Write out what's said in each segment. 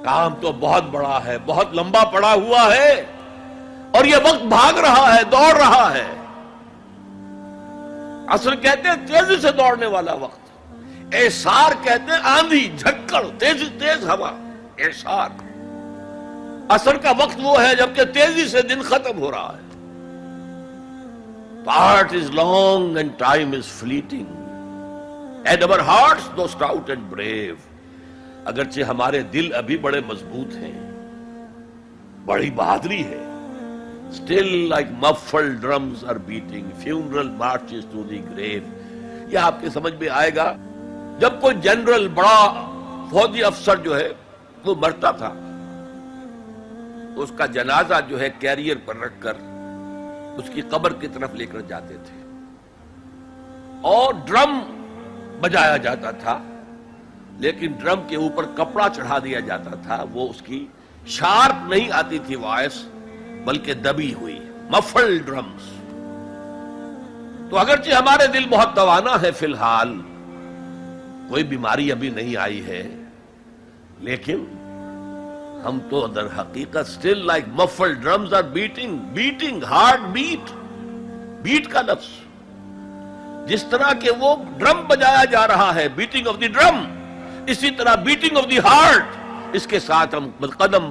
کام تو بہت بڑا ہے، بہت لمبا پڑا ہوا ہے، اور یہ وقت بھاگ رہا ہے، دوڑ رہا ہے۔ عصر کہتے ہیں تیزی سے دوڑنے والا وقت، اعصار کہتے ہیں آندھی، جھکڑ، تیز ہوا، اعصار۔ عصر کا وقت وہ ہے جبکہ تیزی سے دن ختم ہو رہا ہے۔ Part is long and time is fleeting, and our hearts though stout and brave. اگرچہ ہمارے دل ابھی بڑے مضبوط ہیں، بڑی بہادری ہے، still like muffled drums are beating, funeral marches to the grave. یہ آپ کے سمجھ میں آئے گا جب کوئی جنرل، بڑا فوجی افسر جو ہے وہ مرتا تھا، اس کا جنازہ جو ہے کیریئر پر رکھ کر اس کی قبر کی طرف لے کر جاتے تھے، اور ڈرم بجایا جاتا تھا، لیکن ڈرم کے اوپر کپڑا چڑھا دیا جاتا تھا، وہ اس کی شارپ نہیں آتی تھی وائس، بلکہ دبی ہوئی، مفل ڈرمز۔ تو اگرچہ ہمارے دل بہت توانا ہے، فی الحال کوئی بیماری ابھی نہیں آئی ہے، لیکن ہم تو در حقیقت still like muffled drums are beating heart beat کا لفظ جس طرح کہ وہ ڈرم بجایا جا رہا ہے، بیٹنگ آف دی ڈرم، اسی طرح بیٹنگ آف دی ہارٹ، اس کے ساتھ ہم قدم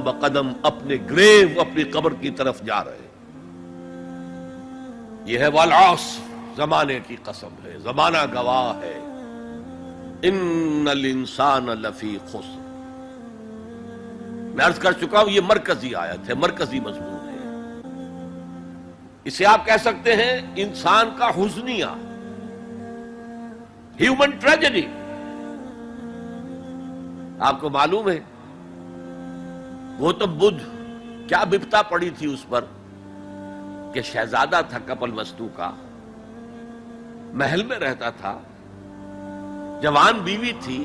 بقدم اپنے گریو، اپنی قبر کی طرف جا رہے ہیں۔ یہ ہے والعصر، زمانے کی قسم ہے، زمانہ گواہ ہے، ان الانسان لفی خسر۔ میں عرض کر چکا ہوں یہ مرکزی آیت ہے، مرکزی مضمون ہے، اسے آپ کہہ سکتے ہیں انسان کا حزنیہ، ہیومن ٹریجڈی۔ آپ کو معلوم ہے گوتم بدھ کیا بپتا پڑی تھی اس پر کہ شہزادہ تھا کپل وستو کا، محل میں رہتا تھا، جوان بیوی تھی،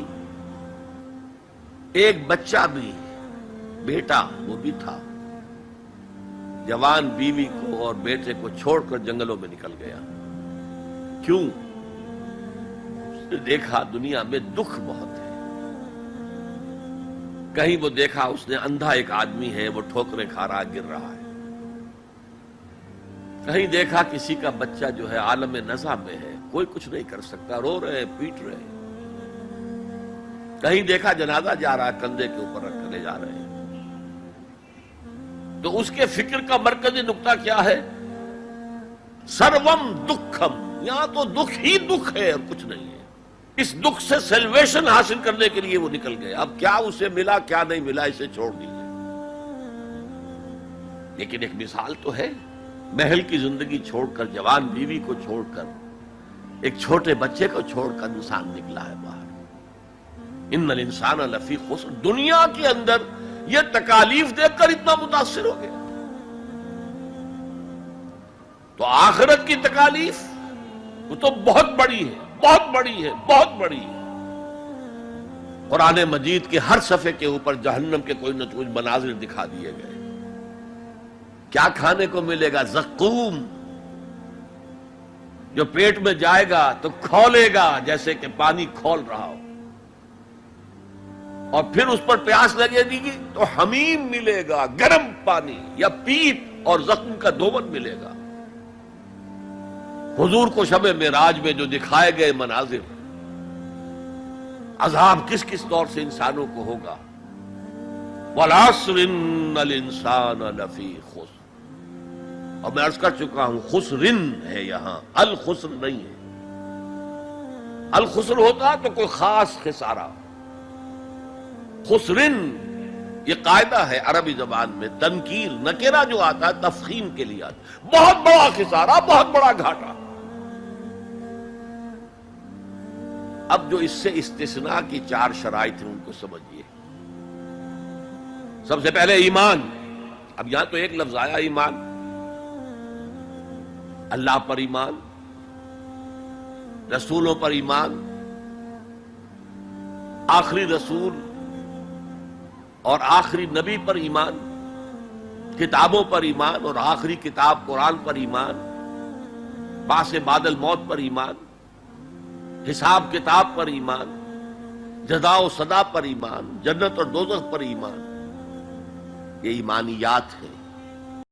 ایک بچہ بھی، بیٹا وہ بھی تھا، جوان بیوی کو اور بیٹے کو چھوڑ کر جنگلوں میں نکل گیا۔ کیوں؟ اس نے دیکھا دنیا میں دکھ بہت ہے، کہیں وہ دیکھا اس نے اندھا ایک آدمی ہے، وہ ٹھوکریں کھا رہا، گر رہا ہے، کہیں دیکھا کسی کا بچہ جو ہے عالم نزع میں ہے، کوئی کچھ نہیں کر سکتا، رو رہے ہیں، پیٹ رہے ہیں، کہیں دیکھا جنازہ جا رہا ہے، کندھے کے اوپر رکھ کر لے جا رہے ہیں۔ تو اس کے فکر کا مرکزی نقطہ کیا ہے؟ سروم دکھم، یہاں تو دکھ ہی دکھ ہے اور کچھ نہیں ہے۔ اس دکھ سے سیلویشن حاصل کرنے کے لیے وہ نکل گئے، اب کیا اسے ملا کیا نہیں ملا اسے چھوڑ دیجیے، لیکن ایک مثال تو ہے، محل کی زندگی چھوڑ کر، جوان بیوی کو چھوڑ کر، ایک چھوٹے بچے کو چھوڑ کر انسان نکلا ہے باہر۔ ان الانسان لفی خسر، دنیا کے اندر یہ تکالیف دیکھ کر اتنا متاثر ہو گیا، تو آخرت کی تکالیف وہ تو بہت بڑی ہے، بہت بڑی ہے، بہت بڑی ہے۔ قرآن مجید کے ہر صفحے کے اوپر جہنم کے کوئی نہ کوئی مناظر دکھا دیے گئے۔ کیا کھانے کو ملے گا؟ زقوم، جو پیٹ میں جائے گا تو کھولے گا جیسے کہ پانی کھول رہا ہو، اور پھر اس پر پیاس لگے گی تو حمیم ملے گا، گرم پانی یا پیپ، اور زخم کا دھون ملے گا۔ حضور کو شب معراج میں جو دکھائے گئے مناظر، عذاب کس کس طور سے انسانوں کو ہوگا۔ والعصر ان الانسان لفی خسر، اور میں عرض کر چکا ہوں خسرن ہے یہاں، الخسر نہیں ہے۔ الخسر ہوتا تو کوئی خاص خسارہ، خسرن یہ قاعدہ ہے عربی زبان میں، تنکیر نکرہ جو آتا ہے تفخیم کے لیے آتا ہے، بہت بڑا خسارہ، بہت بڑا گھاٹا۔ اب جو اس سے استثناء کی 4 شرائط ہیں ان کو سمجھیے۔ سب سے پہلے ایمان، اب یہاں تو ایک لفظ آیا ایمان، اللہ پر ایمان، رسولوں پر ایمان، آخری رسول اور آخری نبی پر ایمان، کتابوں پر ایمان اور آخری کتاب قرآن پر ایمان، بعث بعد الموت پر ایمان، حساب کتاب پر ایمان، جزا و سزا پر ایمان، جنت اور دوزخ پر ایمان، یہ ایمانیات ہیں۔